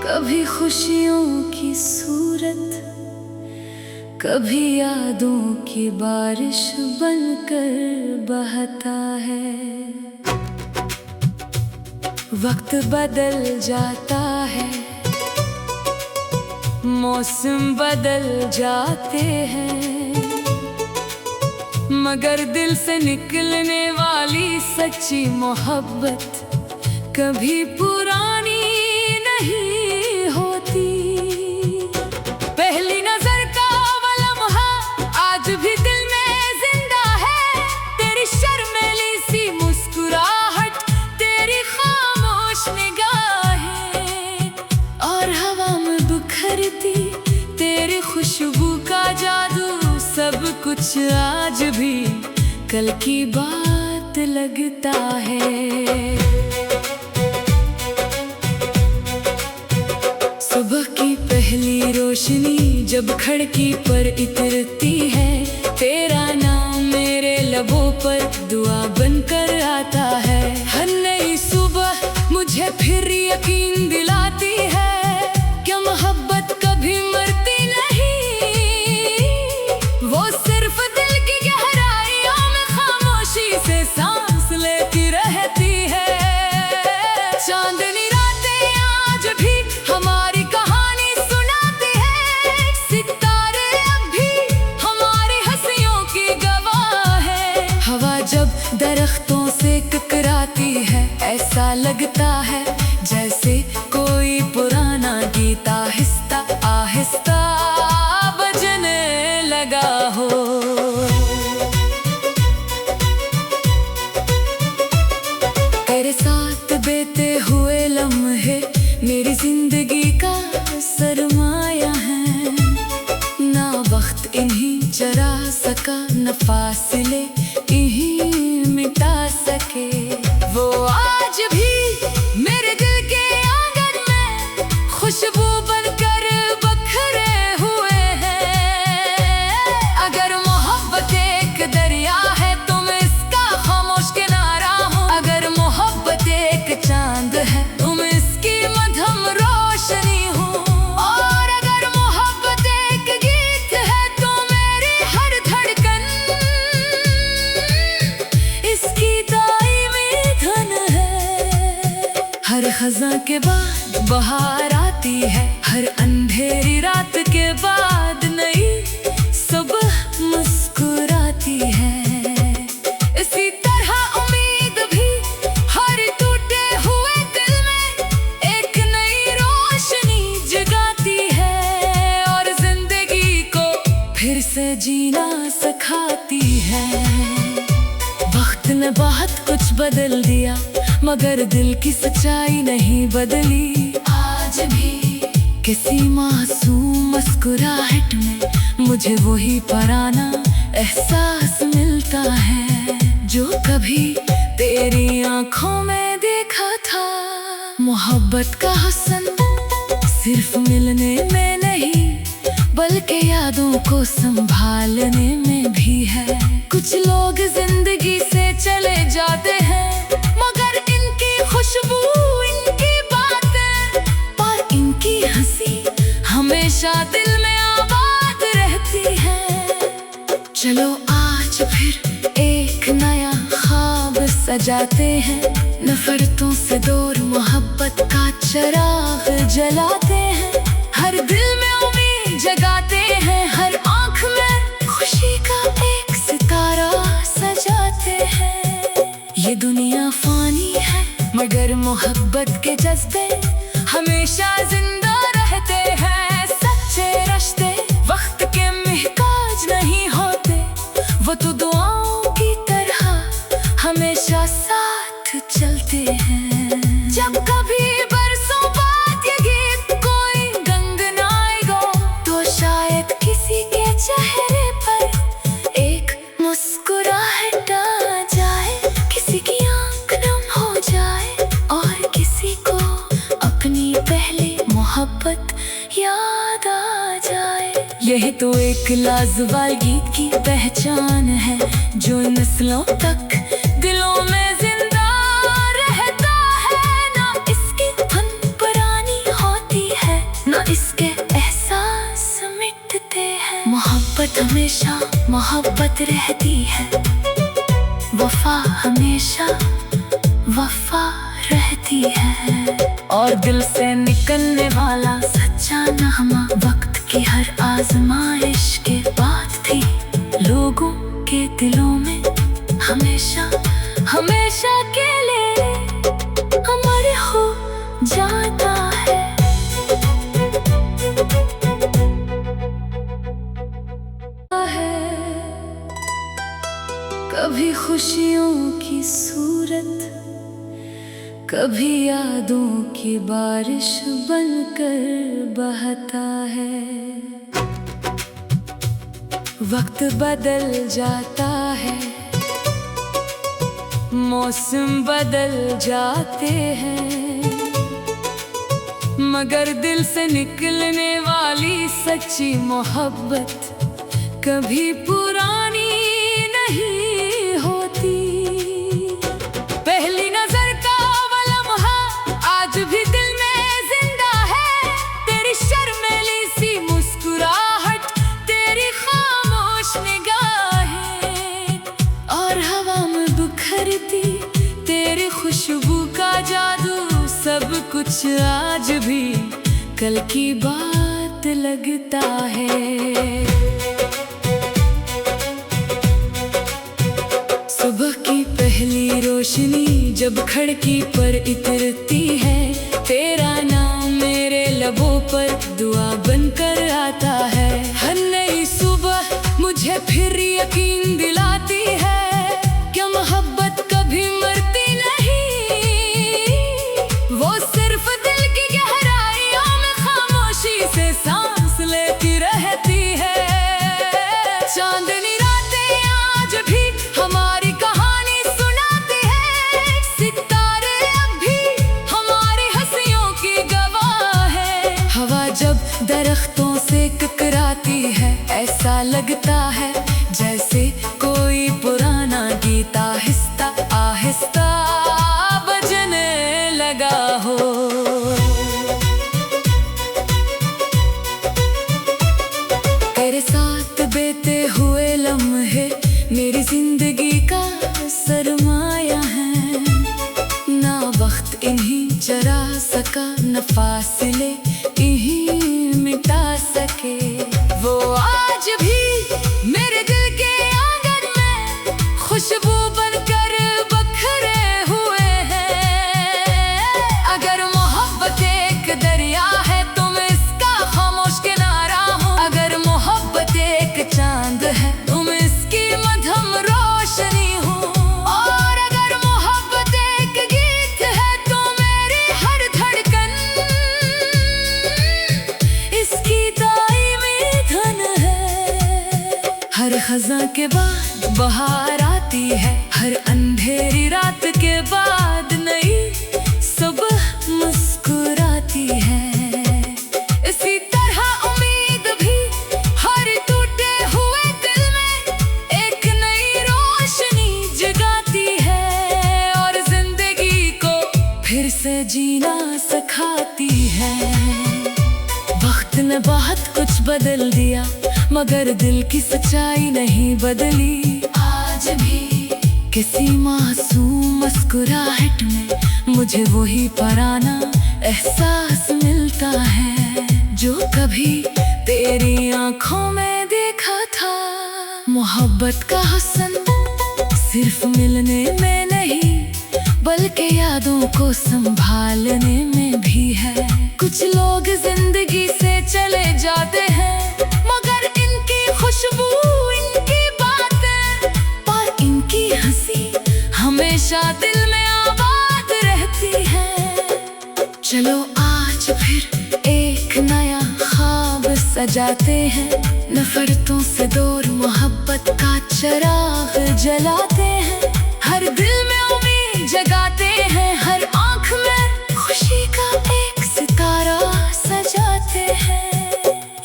कभी खुशियों की सूरत, कभी यादों की बारिश बनकर बहता है। वक्त बदल जाता है, मौसम बदल जाते हैं, मगर दिल से निकलने वाली सच्ची मोहब्बत कभी पुरानी नहीं होती। पहली नजर का वो लम्हा आज भी दिल में जिंदा है। तेरी शर्मीली सी मुस्कुराहट, तेरी खामोश निगाहें और हवा में बिखरती तेरी खुशबू का जादू, सब कुछ आज भी कल की बात लगता है। सुबह की पहली रोशनी जब खिड़की पर इतरती है, तेरा नाम मेरे लबों पर दुआ बनकर आता है। हर नई सुबह मुझे फिर यकीन दिलाती है कि मोहब्बत कभी मरती नहीं, वो सिर्फ दिल की गहराइयों में खामोशी से सांस लेती रहती है। चांदनी रातें आज भी हमारी कहानी सुनाती है, सितारे अब भी हमारी हंसियों की गवाह है। हवा जब दरख्तों से टकराती है, ऐसा लगता है जैसे कोई पुराना गीत आहिस्ता आहिस्ता बजने लगा हो। तेरे साथ बीते हुए लम्हे मेरी जिंदगी का सरमाया है, ना वक्त इन्हीं चरा सका, न फासले इन्हीं मिटा सके। वो आज भी मेरे दिल के आंगन में खुशबू बनकर बखरे हुए हैं। अगर मोहब्बत एक दरिया है तो मैं इसका खामोश किनारा हूँ, अगर मोहब्बत एक चांद है तो मैं इसकी मध्यम रोशनी हूँ, और अगर मोहब्बत एक गीत है तो मेरी हर धड़कन इसकी दाईमी धन है। हर खज़ां के बाद बहार आती है, हर अंधेरी रात के बाद नई सुबह मुस्कुराती है। इसी तरह उम्मीद भी हर टूटे हुए दिल में एक नई रोशनी जगाती है, और जिंदगी को फिर से जीना सिखाती है। वक्त ने बहुत कुछ बदल दिया, मगर दिल की सच्चाई नहीं बदली। आज भी किसी मासूम मुस्कुराहट में मुझे वही पुराना एहसास मिलता है, जो कभी तेरी आंखों में देखा था। मोहब्बत का हुस्न सिर्फ मिलने में नहीं, बल्कि यादों को संभालने में भी है। कुछ लोग जिंदगी से चले जाते हैं, मगर इनकी खुशबू, इनकी बातें और इनकी हंसी हमेशा दिल में आबाद रहती है। चलो आज फिर एक नया ख्वाब सजाते हैं, नफरतों से दूर मोहब्बत का चिराग जलाते हैं। हर दिल में उम्मीद जगाते हैं, हर आंख में खुशी का एक सितारा सजाते हैं। ये दुनिया फानी है, मगर मोहब्बत के जज्बे हमेशा जिंदा रहते हैं। सच्चे रिश्ते वक्त के महताज नहीं होते, वो तो दुआओं की तरह हमेशा साथ चलते हैं। जब कभी बरसों बाद ये गीत कोई गुनगुनाएगा, तो शायद किसी के चेहरे पर एक मुस्कुराहट आ जाए, किसी की आंख नम हो जाए, और किसी को अपनी पहली मोहब्बत याद आ जाए। यही तो एक लाजवाब गीत की पहचान है, जो नस्लों तक दिलों में जिंदा रहता है। ना इसकी धुन पुरानी होती है, मोहब्बत रहती है, वफा हमेशा वफा रहती है। और दिल से निकलने वाला सच्चा नगमा वक्त की हर आजमाइश के बाद भी लोगों के दिलों में हमेशा हमेशा के लिए अमर हो जाता है। कभी खुशियों की सूरत, कभी यादों की बारिश बनकर बहता है। वक्त बदल जाता है, मौसम बदल जाते हैं, मगर दिल से निकलने वाली सच्ची मोहब्बत कभी पुरानी नहीं होती। पहली नजर का वो लम्हा आज भी दिल में जिंदा है। तेरी शर्मीली सी मुस्कुराहट, तेरी खामोश निगाहें और हवा में बिखरती तेरी खुशबू का जादू, सब कुछ आज भी कल की बात लगता है। सुबह की पहली रोशनी जब खिड़की पर इतरती है, तेरा नाम मेरे लबों पर दुआ बनकर आता है। हर नई सुबह मुझे फिर यकीन दिलाती है कि मोहब्बत कभी मरती नहीं, वो सिर्फ दिल की गहराइयों में खामोशी से सांस लेती रहती है। चांदनी रातें आज भी हमारी कहानी सुनाती है, सितारे अब भी हमारी हंसियों की गवाह है। हवा जब दरख्तों से टकराती है, ऐसा लगता है जैसे कोई पुराना गीत आहिस्ता आहिस्ता बजने लगा हो। तेरे साथ बीते हुए लम्हे मेरी जिंदगी का सरमाया है, ना वक्त इन्हीं चरा सका, न फासले इन्हीं मिटा सके। वो आज भी मेरे दिल के आंगन में खुशबू बनकर बखरे हुए हैं। अगर मोहब्बत एक दरिया है तो मैं इसका खामोश किनारा हूँ, अगर मोहब्बत एक चांद है तो मैं इसकी मध्यम रोशनी हूँ, और अगर मोहब्बत एक गीत है तो मेरी हर धड़कन इसकी दाईमी धन है। हर खज़ां के बाद बहार आती है, हर अंधेरी रात के बाद नई सुबह मुस्कुराती है। इसी तरह उम्मीद भी हर टूटे हुए दिल में एक नई रोशनी जगाती है, और जिंदगी को फिर से जीना सिखाती है। वक्त ने बहुत कुछ बदल दिया, मगर दिल की सच्चाई नहीं बदली। आज भी किसी मासूम मुस्कुराहट में मुझे वही पुराना एहसास मिलता है, जो कभी तेरी आंखों में देखा था। मोहब्बत का हुस्न सिर्फ मिलने में नहीं, बल्कि यादों को संभालने में भी है। कुछ लोग जिंदगी से चले जाते हैं, मगर इनकी खुशबू, इनकी बातें और इनकी हंसी हमेशा दिल में आबाद रहती है। चलो आज फिर एक नया ख्वाब सजाते हैं, नफरतों से दूर मोहब्बत का चिराग जलाते हैं। हर दिल में उम्मीद जगाते हैं, हर आंख में खुशी का एक सितारा सजाते हैं।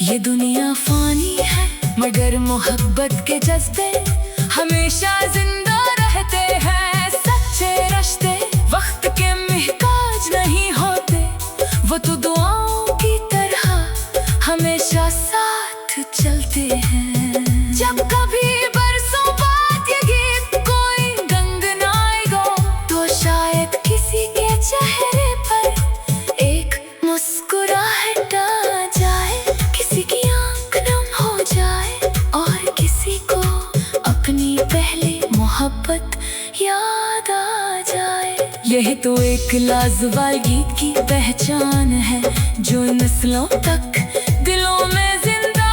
ये दुनिया फानी है, मगर मोहब्बत के जज्बे हमेशा जिंदा रहते हैं। सच्चे रिश्ते वक्त के महताज नहीं होते, वो तो दुआओं की तरह हमेशा साथ चलते हैं। जब कभी एक लाजवाब गीत की पहचान है, जो नस्लों तक दिलों में जिंदा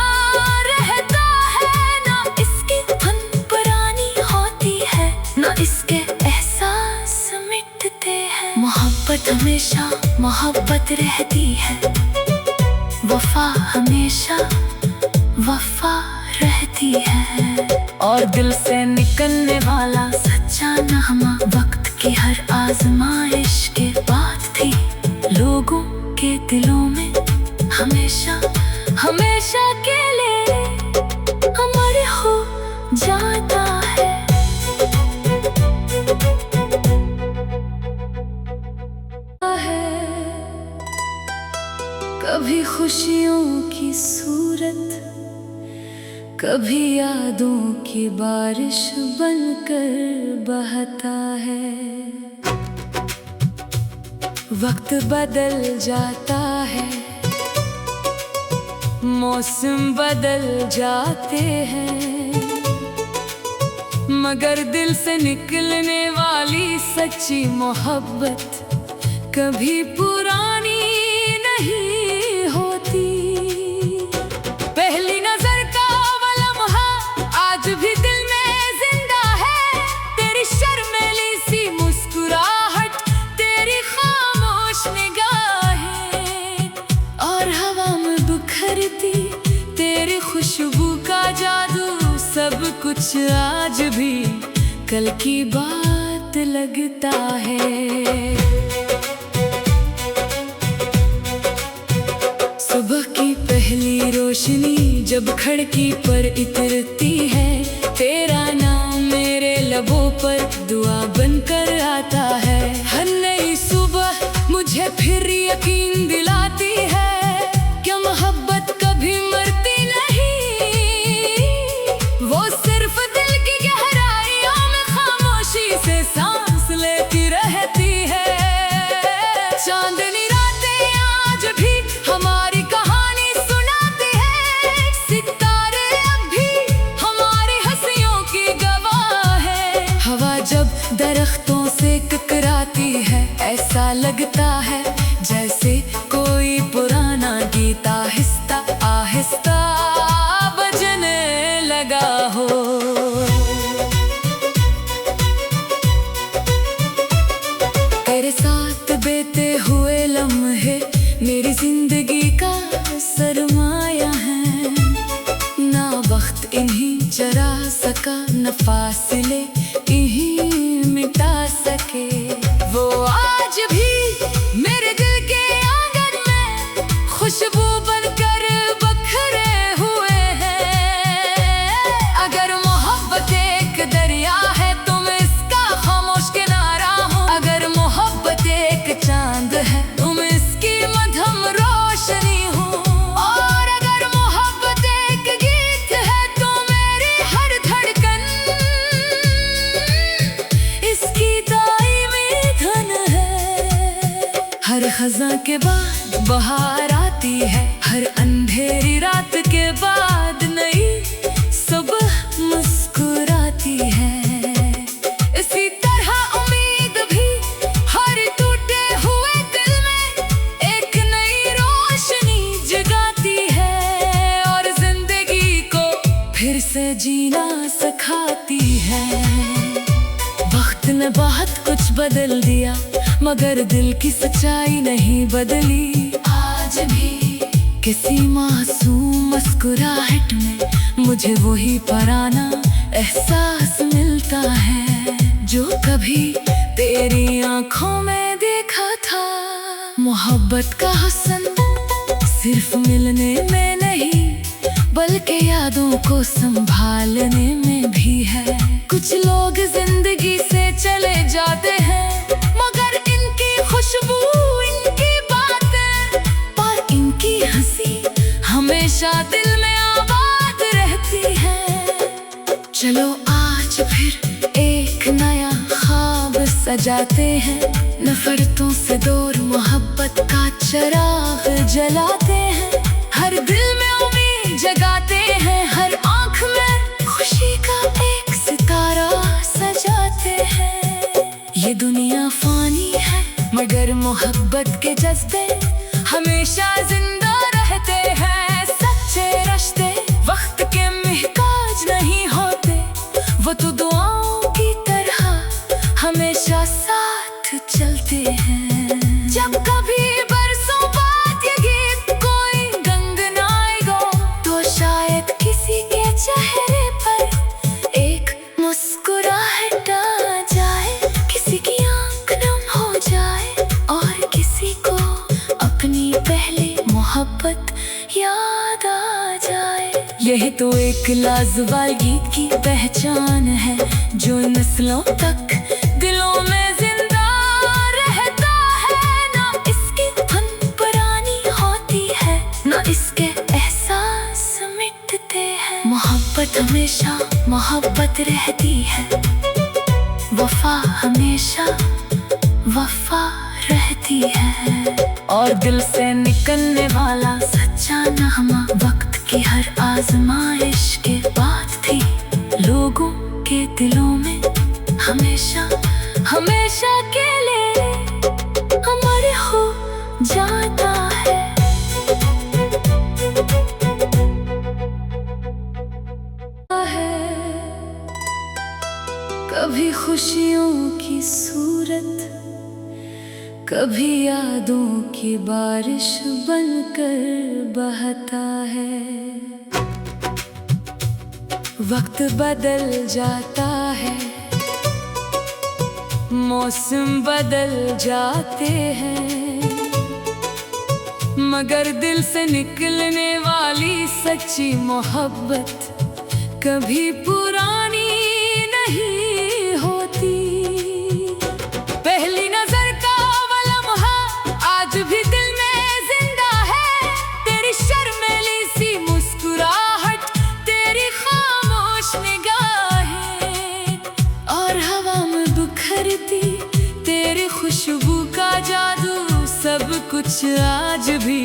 रहता है। ना इसकी धुन पुरानी होती है, ना इसके एहसास मिटते हैं। मोहब्बत हमेशा मोहब्बत रहती है, वफा हमेशा वफा रहती है। और दिल से निकलने वाला सच्चा नगमा वक्त की हर आजमाइश के बाद थी लोगों के दिलों में हमेशा हमेशा के लिए अमर हो जाता है। कभी खुशियों की सूरत, कभी यादों की बारिश बनकर बहता है। वक्त बदल जाता है, मौसम बदल जाते हैं, मगर दिल से निकलने वाली सच्ची मोहब्बत कभी पुरानी नहीं होती। पहली नजर का वो लम्हा आज भी दिल में जिंदा है। तेरी शर्मीली सी मुस्कुराहट, तेरी खामोश निगाहें और हवा में बिखरती तेरी खुशबू का जादू, सब कुछ आज भी कल की बात लगता है। सुबह की पहली रोशनी जब खिड़की पर इतरती है, तेरा नाम मेरे लबों पर दुआ बनकर आता है। हर नई सुबह मुझे फिर यकीन दिलाती है कि मोहब्बत कभी मरती नहीं, वो सिर्फ दिल की गहराइयों में खामोशी से सांस लेती रहती है। चांदनी रातें आज भी हमारी कहानी सुनाती है, सितारे अब भी हमारी हंसियों की गवाह है। हवा जब दरख्तों से टकराती है, ऐसा लगता है जैसे कोई पुराना गीत आहिस्ता आहिस्ता बजने लगा हो। तेरे साथ बीते हुए लम्हे मेरी जिंदगी का सरमाया है, ना वक्त इन्हीं चरा सका, न फासले इन्हीं मिटा सके। वो आज भी मेरे दिल के आंगन में खुशबू बनकर बखरे हुए हैं। अगर मोहब्बत एक दरिया है तो मैं इसका खामोश किनारा हूँ, अगर मोहब्बत एक चांद है तो मैं इसकी मध्यम रोशनी हूँ, और अगर मोहब्बत एक गीत है तो मेरी हर धड़कन इसकी दाईमी धन है। हर खज़ां के बाद बहार आती है, हर अंधेरी रात के बाद नई सुबह मुस्कुराती है। इसी तरह उम्मीद भी हर टूटे हुए दिल में एक नई रोशनी जगाती है, और जिंदगी को फिर से जीना सिखाती है। वक्त ने बहुत कुछ बदल दिया, मगर दिल की सच्चाई नहीं बदली। आज भी किसी मासूम मुस्कुराहट में मुझे वही पुराना एहसास मिलता है, जो कभी तेरी आंखों में देखा था। मोहब्बत का हुस्न सिर्फ मिलने में नहीं, बल्कि यादों को संभालने में भी है। कुछ लोग जिंदगी से चले जाते हैं, मगर इनकी खुशबू, इनकी बातें और इनकी हंसी हमेशा दिल में आबाद रहती है। चलो आज फिर एक नया ख्वाब सजाते हैं, नफरतों से दूर मोहब्बत का चिराग जलाते हैं। हर दिल में उम्मीद जगाते हैं, हर आंख में खुशी का एक सितारा सजाते हैं। ये दुनिया फानी है मोहब्बत के जज्बे हमेशा जिंदा रहते हैं। सच्चे रिश्ते वक्त के मोहताज नहीं होते, वो तो दुआओं की तरह हमेशा साथ चलते हैं। जब कभी बरसों बाद ये गीत कोई गुनगुनाएगा, तो शायद किसी के चेहरे पर एक मुस्कुराहट आ जाए, किसी की आंख नम हो जाए और किसी को अपनी पहली मोहब्बत याद आ जाए। यही तो एक लाजवाब गीत की पहचान है, जो नस्लों तक दिलों में जिंदा रहता है। ना इसकी धुन पुरानी होती है, ना इसके एहसास मिटते हैं। मोहब्बत हमेशा मोहब्बत रहती है, वफा हमेशा वफा रहती है। और दिल से निकलने वाला सच्चा नगमा वक्त की हर आजमाइश के बाद थी लोगों के दिलों में हमेशा हमेशा के लिए अमर हो जाता है। कभी खुशियों की सूरत, कभी यादों की बारिश बनकर बहता है। वक्त बदल जाता है, मौसम बदल जाते हैं, मगर दिल से निकलने वाली सच्ची मोहब्बत कभी पुरानी नहीं होती। पहली नजर का वो लम्हा आज भी दिल में जिंदा है। तेरी शर्मीली सी मुस्कुराहट, तेरी खामोश निगाहें और हवा में बिखरती तेरी खुशबू का जादू, सब कुछ आज भी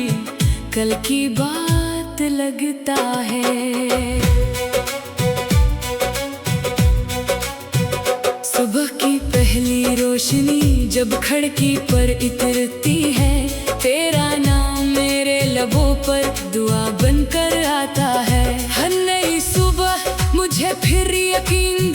कल की बात लगता है। सुबह की पहली रोशनी जब खिड़की पर इतरती है, तेरा नाम मेरे लबों पर दुआ बनकर आता है। हर नई सुबह मुझे फिर यकीन